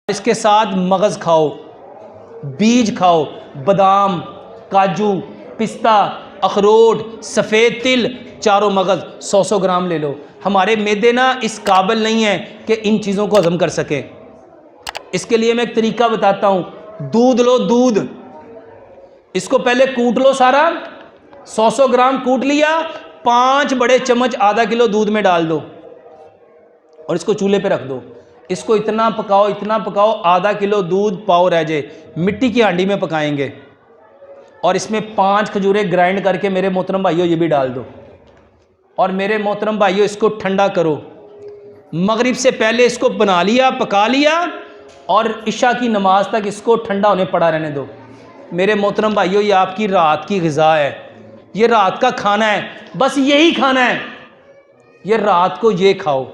इसके साथ मगज़ खाओ, बीज खाओ, बादाम, काजू, पिस्ता, अखरोट, सफ़ेद तिल, चारों मगज़ 100-100 ग्राम ले लो। हमारे मैदे ना इस काबिल नहीं है कि इन चीज़ों को हज़म कर सके। इसके लिए मैं एक तरीका बताता हूँ। दूध लो, दूध, इसको पहले कूट लो सारा, 100-100 ग्राम कूट लिया, 5 बड़े चम्मच आधा किलो दूध में डाल दो और इसको चूल्हे पे रख दो। इसको इतना पकाओ, आधा किलो दूध पाव रह जाए। मिट्टी की हांडी में पकाएंगे और इसमें 5 खजूरें ग्राइंड करके मेरे मोहतरम भाइयों ये भी डाल दो। और मेरे मोहतरम भाइयों इसको ठंडा करो। मगरिब से पहले इसको बना लिया, पका लिया और इशा की नमाज तक इसको ठंडा होने पड़ा रहने दो। मेरे मोहतरम भाइयों, ये आपकी रात की ग़िज़ा है, ये रात का खाना है, बस यही खाना है, ये रात को ये खाओ।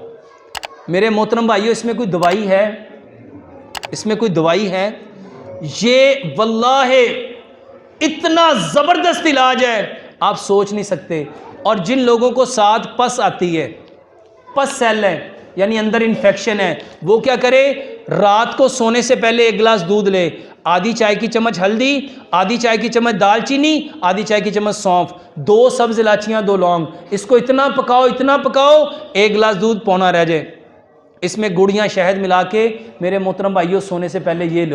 मेरे मोहतरम भाइयों, इसमें कोई दवाई है? इसमें कोई दवाई है? ये वल्लाह इतना ज़बरदस्त इलाज है, आप सोच नहीं सकते। और जिन लोगों को साथ पस आती है, पस सेल है यानी अंदर इन्फेक्शन है, वो क्या करे? रात को सोने से पहले 1 गिलास दूध ले, आधी चाय की चम्मच हल्दी, आधी चाय की चम्मच दालचीनी, आधी चाय की चम्मच सौंफ, 2 सब्ज़ इलाचियाँ, 2 लौंग, इसको इतना पकाओ, 1 गिलास दूध पौना रह जाए। इसमें गुड़ या शहद मिला के मेरे मोहतरम भाइयों सोने से पहले ये लो।